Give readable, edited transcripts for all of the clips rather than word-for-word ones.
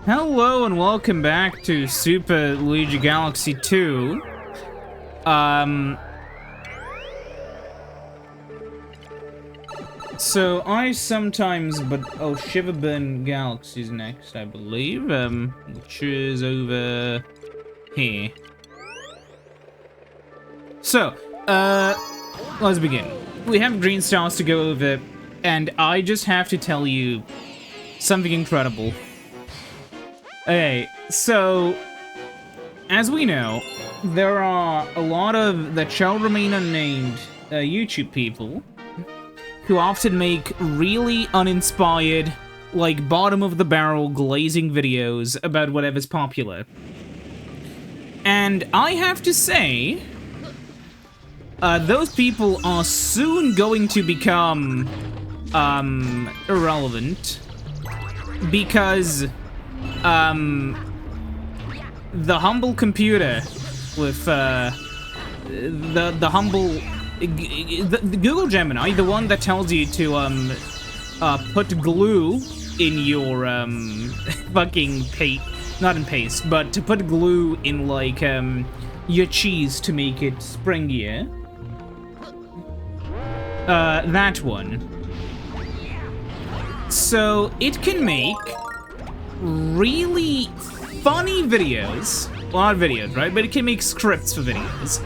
Hello and welcome back to Super Luigi Galaxy 2. So I sometimes, Shiverburn Galaxy's next, I believe, which is over here. So, let's begin. We have green stars to go over, and I just have to tell you something incredible. Okay, so, as we know, there are a lot of that shall remain unnamed YouTube people who often make really uninspired, like bottom-of-the-barrel glazing videos about whatever's popular. And I have to say, those people are soon going to become, irrelevant, because the humble computer with, the humble, the Google Gemini, the one that tells you to, put glue in your, fucking not in paste, but to put glue in, like, your cheese to make it springier. That one. So, it can make really funny videos, well, not videos, right, but it can make scripts for videos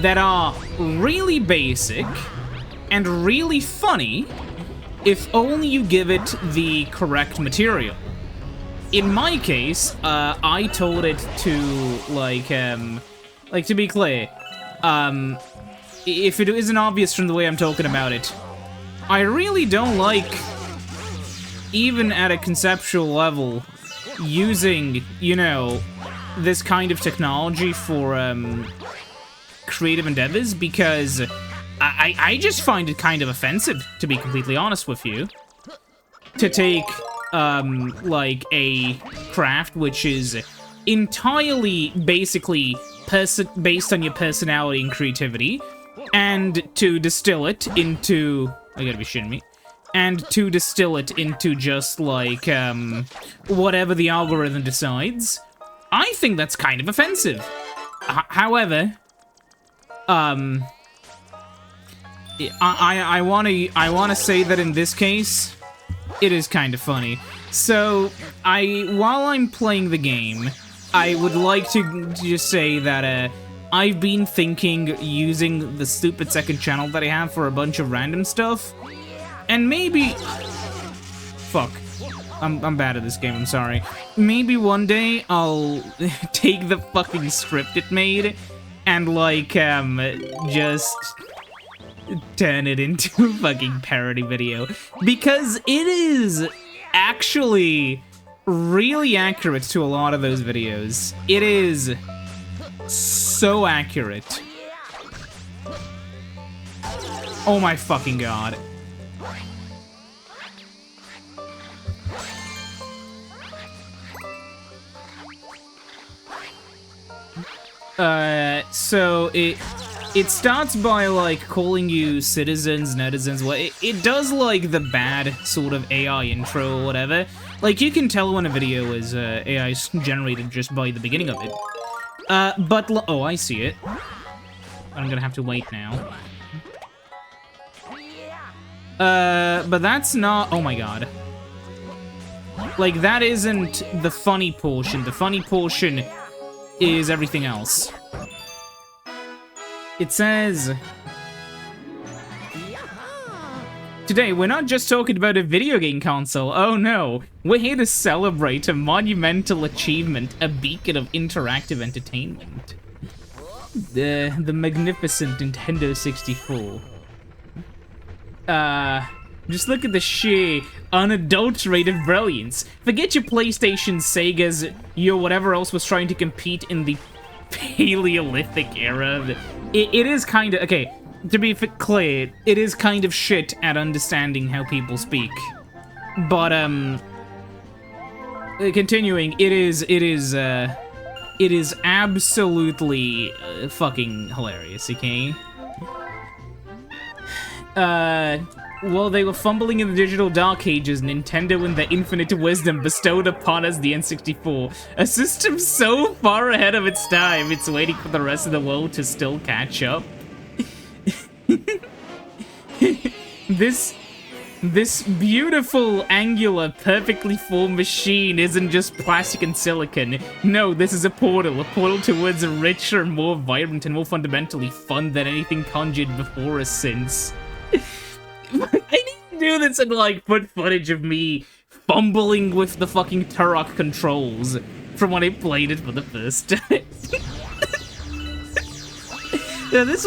that are really basic and really funny if only you give it the correct material. In my case, I told it to, like, to be clear, if it isn't obvious from the way I'm talking about it, I really don't like, even at a conceptual level, using, you know, this kind of technology for, creative endeavors, because I just find it kind of offensive, to be completely honest with you, to take, like, a craft which is entirely, basically, based on your personality and creativity, and to distill it into... I gotta be shitting me. And to distill it into just, like, whatever the algorithm decides. I think that's kind of offensive. However, I wanna say that in this case, it is kind of funny. So, while I'm playing the game, I would like to just say that, I've been thinking using the stupid second channel that I have for a bunch of random stuff. And maybe... Fuck. I'm bad at this game, I'm sorry. Maybe one day I'll take the fucking script it made and, like, just turn it into a fucking parody video. Because it is actually really accurate to a lot of those videos. It is so accurate. Oh my fucking god. So it starts by, like, calling you citizens, netizens, well, it does, like, the bad sort of AI intro or whatever. Like, you can tell when a video is, AI generated just by the beginning of it. Oh, I see it. I'm gonna have to wait now. But that's not, oh my god. Like, that isn't the funny portion. The funny portion is everything else. It says... Today, we're not just talking about a video game console, oh no. We're here to celebrate a monumental achievement, a beacon of interactive entertainment. The magnificent Nintendo 64. Just look at the sheer, unadulterated brilliance. Forget your PlayStation, Sega's, your whatever else was trying to compete in the Paleolithic era. It is kind of, okay, to be clear, it is kind of shit at understanding how people speak. But, continuing, it is absolutely While they were fumbling in the digital dark ages, Nintendo in their infinite wisdom bestowed upon us the N64, a system so far ahead of its time, it's waiting for the rest of the world to still catch up. This beautiful, angular, perfectly formed machine isn't just plastic and silicon. No, this is a portal towards a richer, more vibrant, and more fundamentally fun than anything conjured before or since. I need to do this and, like, put footage of me fumbling with the fucking Turok controls from when I played it for the first time. Yeah, this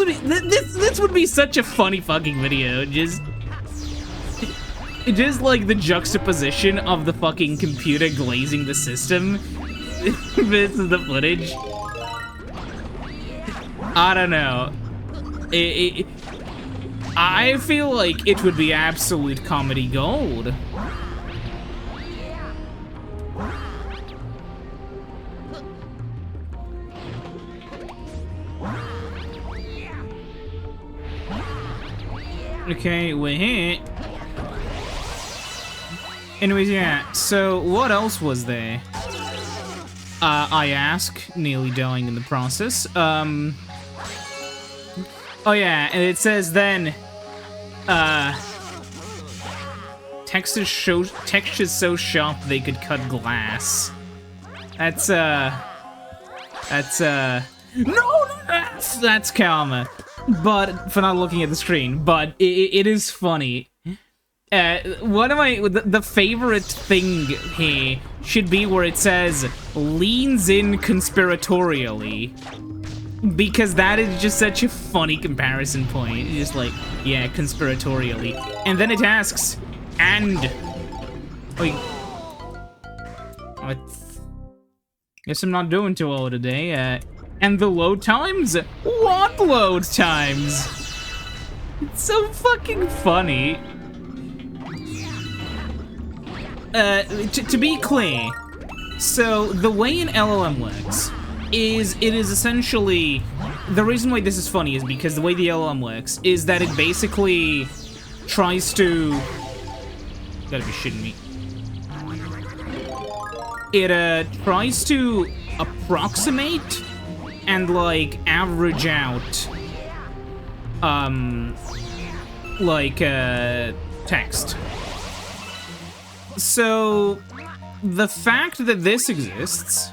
would be such a funny fucking video. Just like the juxtaposition of the fucking computer glazing the system versus the footage. I don't know. I feel like it would be absolute comedy gold. Okay, we're here. Anyways, yeah, so what else was there? I ask, nearly dying in the process. Oh yeah, and it says then, textures so sharp they could cut glass. That's karma. But, for not looking at the screen, but it is funny. One of the favorite thing here should be where it says, leans in conspiratorially. Because that is just such a funny comparison point. It's just like, yeah, conspiratorially. And then it asks, and... Wait. Guess I'm not doing too well today. And the load times? What load times? It's so fucking funny. To be clear, so the way an LLM works is it is essentially, the reason why this is funny is because the way the LLM works is that it basically tries to, you gotta be shitting me. It tries to approximate and like average out text. So the fact that this exists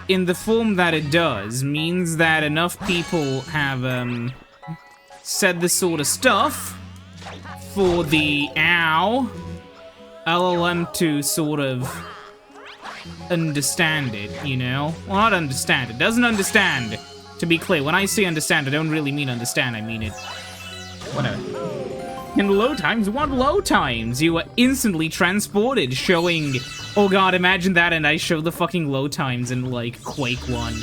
in the form that it does means that enough people have said this sort of stuff for the LLM to sort of understand it, you know? Well, not understand, it doesn't understand. To be clear, when I say understand, I don't really mean understand, I mean it. Whatever. In load times, what load times? You were instantly transported, showing... Oh god, imagine that and I show the fucking load times in, like, Quake 1.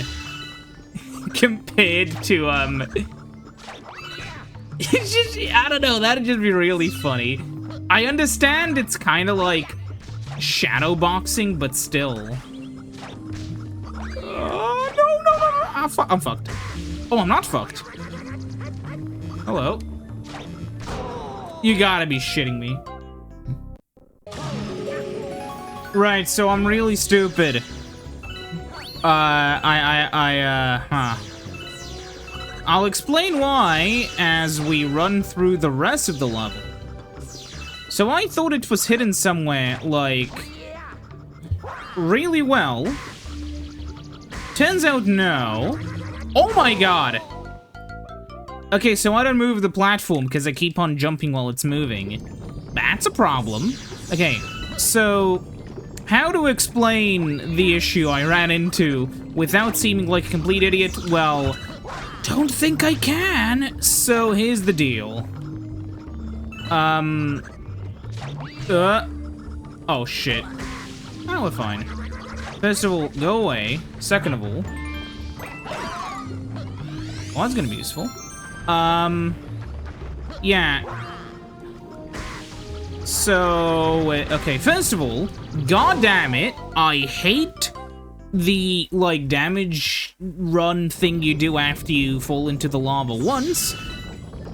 Compared to, It's just, I don't know, that'd just be really funny. I understand it's kind of like shadow boxing, but still. No. I'm fucked. Oh, I'm not fucked. Hello. You gotta be shitting me. Right, so I'm really stupid. I'll explain why as we run through the rest of the level. So I thought it was hidden somewhere, like, really well. Turns out no. Oh my god! Okay, so I don't move the platform because I keep on jumping while it's moving. That's a problem. Okay, so how to explain the issue I ran into without seeming like a complete idiot? Well, don't think I can. So here's the deal. Oh shit. Oh, we're fine. First of all, go away. Second of all, well, that's gonna be useful. Yeah. So, okay, first of all, god damn it, I hate the, like, damage run thing you do after you fall into the lava once.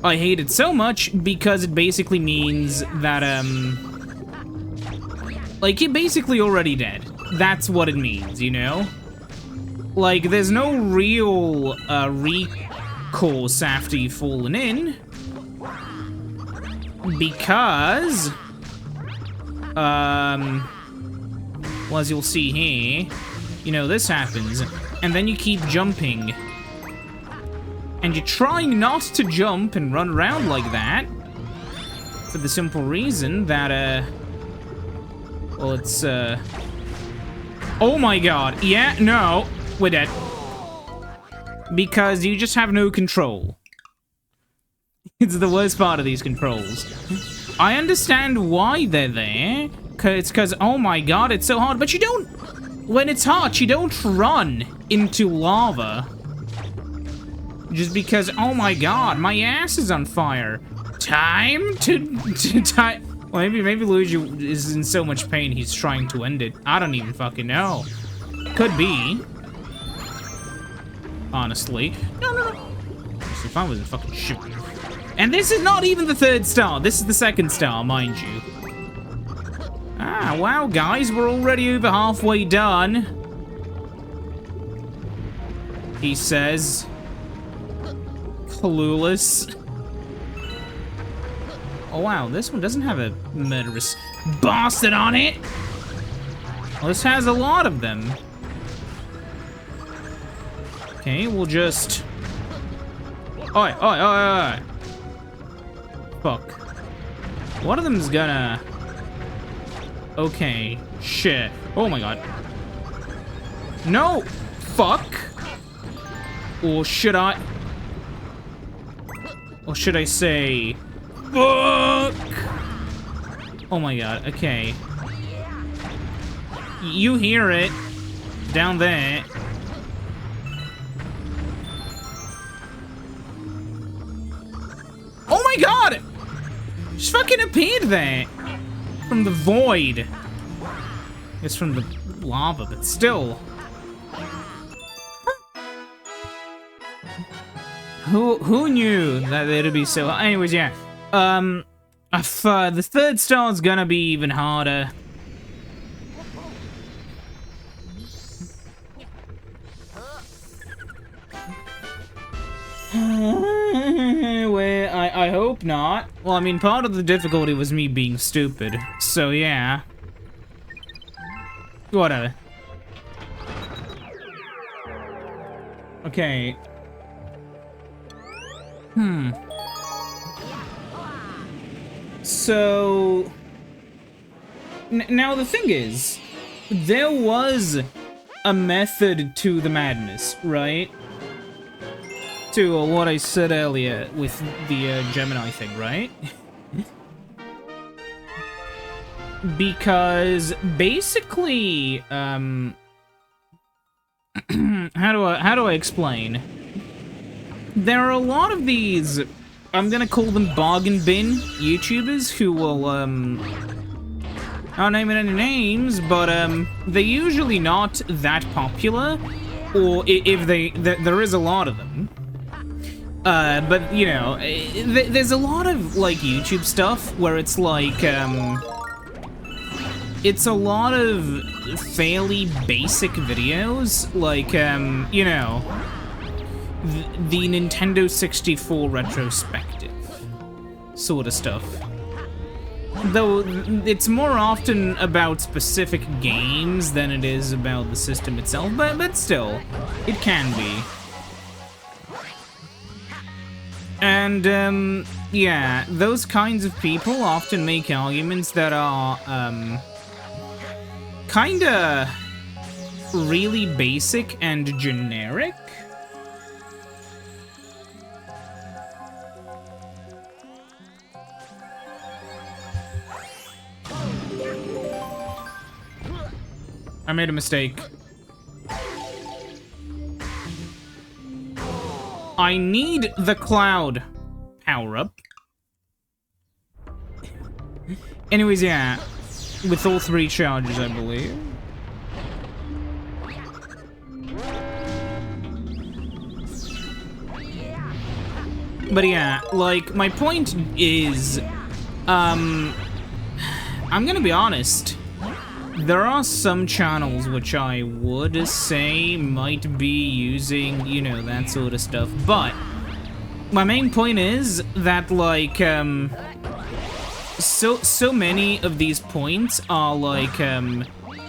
I hate it so much because it basically means that, like, you're basically already dead. That's what it means, you know? Like, there's no real, recourse after you've fallen in. Because, well, as you'll see here, you know, this happens, and then you keep jumping. And you're trying not to jump and run around like that, for the simple reason that, well, it's, oh my god, yeah, no, we're dead. Because you just have no control. It's the worst part of these controls. I understand why they're there. It's because, oh my god, it's so hard. But you don't, when it's hot, you don't run into lava. Just because, oh my god, my ass is on fire. Time to well, maybe Luigi is in so much pain he's trying to end it. I don't even fucking know. Could be. Honestly. No. If I wasn't fucking shit. And this is not even the 3rd star. This is the 2nd star, mind you. Ah, wow, guys, we're already over halfway done. He says. Clueless. Oh wow, this one doesn't have a murderous bastard on it. Well, this has a lot of them. Okay, we'll just... Oi. Fuck. One of them's gonna... Okay, shit. Oh my god. No! Fuck! Or should I... Or should I say... Fuck! Oh my god, okay. You hear it. Down there. Oh my god! Just fucking appeared there. From the void. It's from the lava, but still. Who knew that it'd be so... Anyways, yeah. The 3rd star is gonna be even harder. Where I hope not. Well, I mean, part of the difficulty was me being stupid. So, yeah. Whatever. Okay. So... Now, the thing is, there was a method to the madness, right? To what I said earlier with the Gemini thing, right? Because basically, how do I explain? There are a lot of these, I'm gonna call them bargain bin YouTubers who will, not naming any names, but, they're usually not that popular, or if there is a lot of them. But, you know, there's a lot of, like, YouTube stuff where it's like, it's a lot of fairly basic videos, like, you know, the Nintendo 64 retrospective sort of stuff. Though it's more often about specific games than it is about the system itself, but still, it can be. And, yeah, those kinds of people often make arguments that are, kinda really basic and generic. I made a mistake. I need the cloud power-up. Anyways, yeah. With all 3 charges, I believe. But yeah, like, my point is, I'm gonna be honest. There are some channels which I would say might be using, you know, that sort of stuff, but my main point is that, like, so many of these points are, like,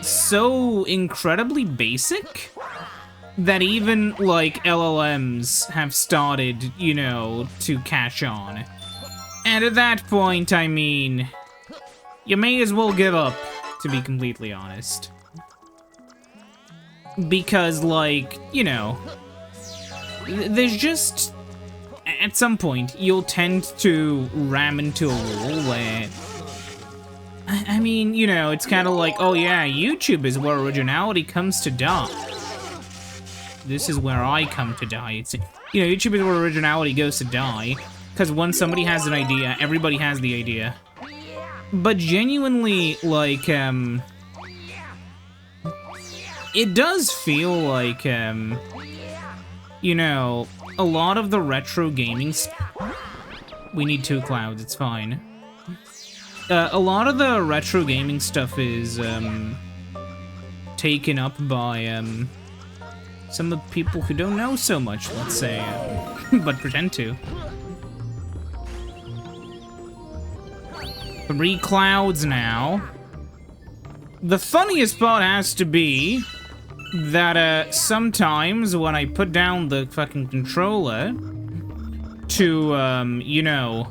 so incredibly basic that even, like, LLMs have started, you know, to catch on. And at that point, I mean, you may as well give up, to be completely honest. Because, like, you know, there's just... At some point, you'll tend to ram into a wall where... I mean, you know, it's kind of like, oh yeah, YouTube is where originality comes to die. This is where I come to die. It's, you know, YouTube is where originality goes to die. Because once somebody has an idea, everybody has the idea. But genuinely, like, it does feel like, you know, a lot of the retro gaming we need 2 clouds, it's fine. A lot of the retro gaming stuff is, taken up by, some of the people who don't know so much, let's say, but pretend to. 3 clouds now. The funniest part has to be that, sometimes when I put down the fucking controller to, you know,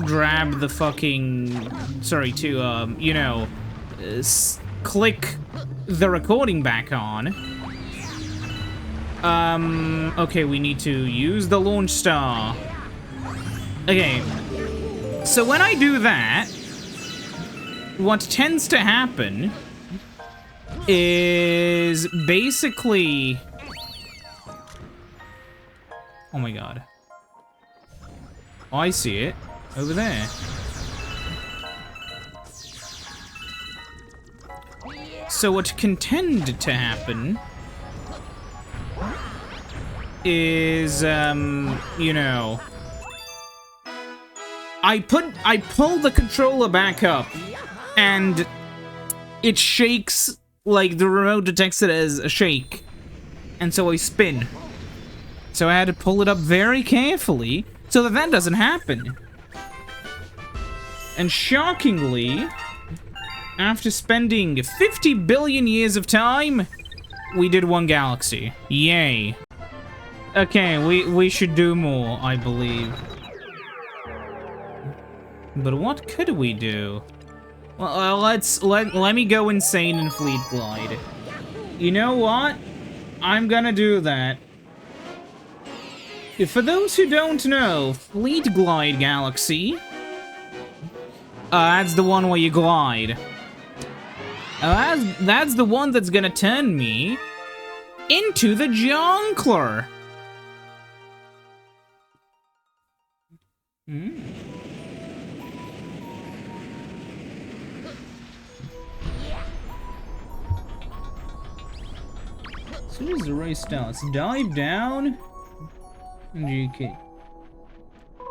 grab the fucking... Sorry, to, you know, click the recording back on. Okay, we need to use the launch star. Okay, so when I do that, what tends to happen is basically... Oh my god. Oh, I see it. Over there. So what can tend to happen is, you know... I pull the controller back up, and it shakes, like the remote detects it as a shake, and so I spin. So I had to pull it up very carefully so that that doesn't happen. And shockingly, after spending 50 billion years of time, we did 1 galaxy. Yay. Okay, we should do more, I believe. But what could we do? Well, let me go insane and Fleet Glide. You know what? I'm gonna do that. For those who don't know, Fleet Glide Galaxy, that's the one where you glide. That's the one that's gonna turn me into the Jonkler. As soon as the race starts, dive down and GK.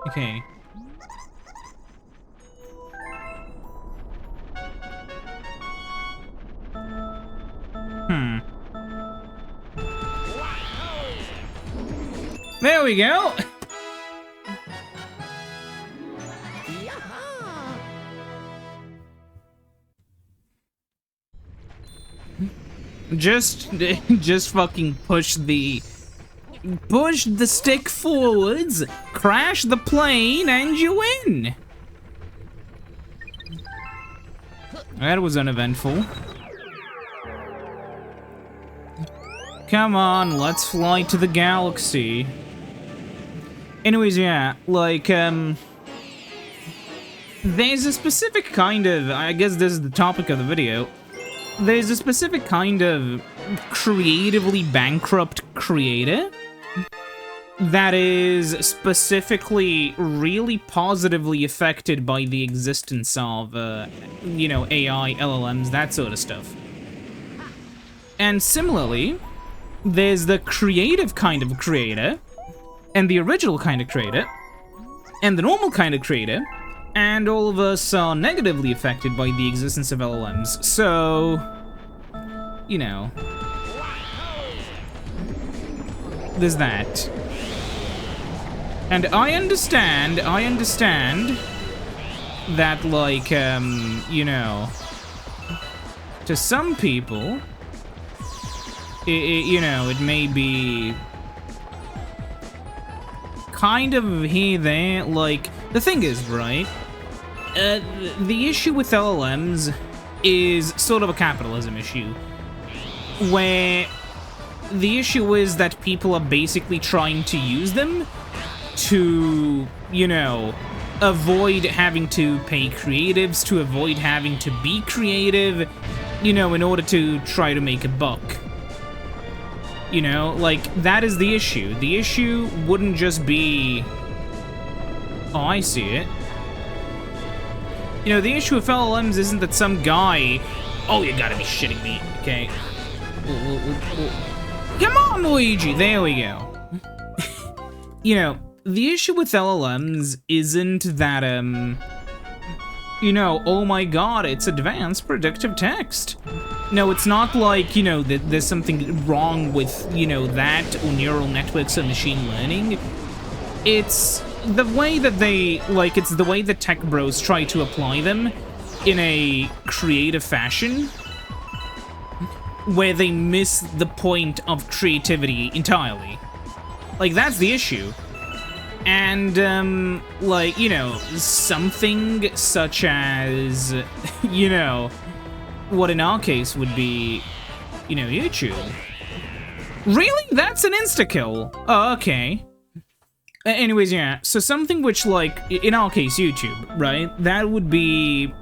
Okay. There we go. Just fucking push the stick forwards, crash the plane, and you win. That was uneventful. Come on, let's fly to the galaxy. Anyways, yeah, like, there's a specific kind of, I guess this is the topic of the video, there's a specific kind of creatively bankrupt creator that is specifically really positively affected by the existence of, you know, AI, LLMs, that sort of stuff. And similarly, there's the creative kind of creator, and the original kind of creator, and the normal kind of creator, and all of us are negatively affected by the existence of LLMs. So, you know, there's that. And I understand that, like, you know, to some people, you know, it may be kind of here, there, like, the thing is, right, the issue with LLMs is sort of a capitalism issue, where the issue is that people are basically trying to use them to, you know, avoid having to pay creatives, to avoid having to be creative, you know, in order to try to make a buck. You know, like, that is the issue. The issue wouldn't just be... Oh, I see it. You know, the issue with LLMs isn't that some guy... Oh, you gotta be shitting me. Okay. Come on, Luigi! There we go. You know, the issue with LLMs isn't that, you know, oh my god, it's advanced predictive text. No, it's not like, you know, that there's something wrong with, you know, that, or neural networks or machine learning. It's the way that they, like, it's the way that tech bros try to apply them in a creative fashion, where they miss the point of creativity entirely. Like, that's the issue. And, like, you know, something such as, you know, what in our case would be, you know, YouTube. Really? That's an insta-kill? Oh, okay. Anyways, yeah, so something which, like, in our case, YouTube, right? That would be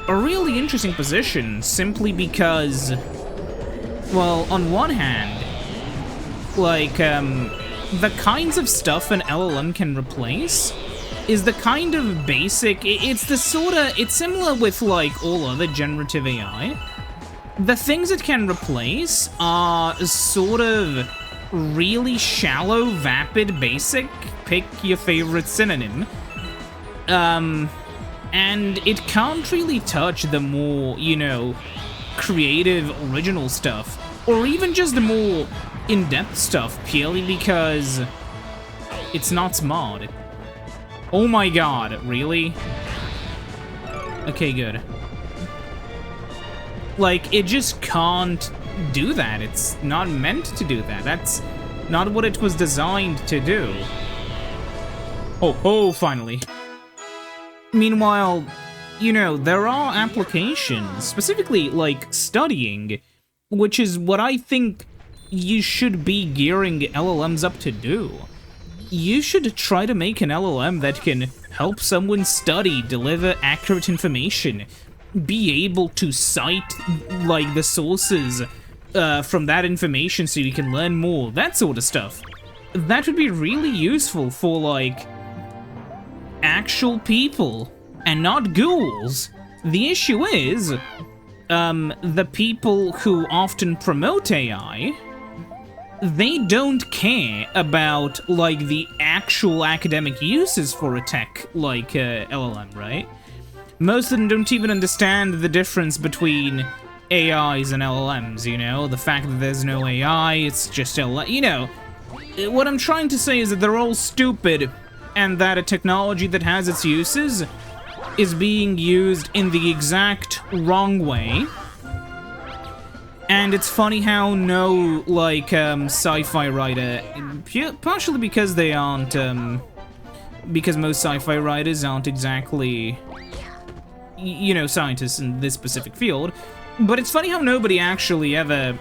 a really interesting position, simply because, well, on one hand, like, the kinds of stuff an LLM can replace is the kind of basic, it's the sorta, it's similar with, like, all other generative AI. The things it can replace are sort of really shallow, vapid, basic, pick your favorite synonym. And it can't really touch the more, you know, creative, original stuff, or even just the more in-depth stuff, purely because it's not smart. Oh my god, really? Okay, good. Like, it just can't do that. It's not meant to do that. That's not what it was designed to do. Oh, finally. Meanwhile, you know, there are applications, specifically, like, studying, which is what I think you should be gearing LLMs up to do. You should try to make an LLM that can help someone study, deliver accurate information, be able to cite, like, the sources from that information so you can learn more, that sort of stuff. That would be really useful for, like, actual people, and not ghouls. The issue is, the people who often promote AI, they don't care about, like, the actual academic uses for a tech like LLM, right? Most of them don't even understand the difference between AIs and LLMs, you know? The fact that there's no AI, it's just LLM, you know? What I'm trying to say is that they're all stupid, and that a technology that has its uses is being used in the exact wrong way. And it's funny how no, like, sci-fi writer, partially because they aren't, because most sci-fi writers aren't exactly, you know, scientists in this specific field, but it's funny how nobody actually ever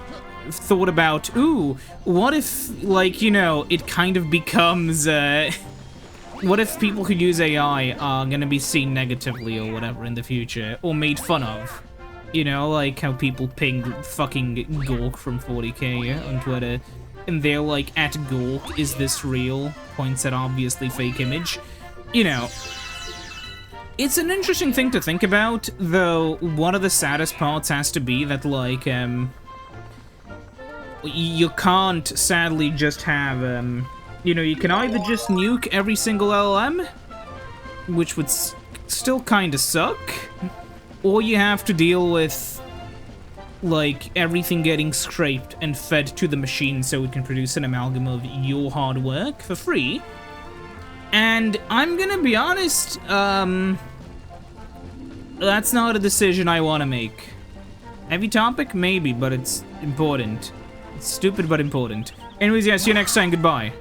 thought about, ooh, what if, like, you know, it kind of becomes, what if people who use AI are gonna be seen negatively or whatever in the future, or made fun of? You know, like how people ping fucking Gork from 40k on Twitter, and they're like, at Gork, is this real? Points at obviously fake image. You know, it's an interesting thing to think about, though one of the saddest parts has to be that, like, you can't sadly just have, You know, you can either just nuke every single LLM, which would still kind of suck, or you have to deal with, like, everything getting scraped and fed to the machine so it can produce an amalgam of your hard work for free. And I'm gonna be honest, that's not a decision I want to make. Heavy topic? Maybe, but it's important. It's stupid but important. Anyways, yeah, see you next time. Goodbye.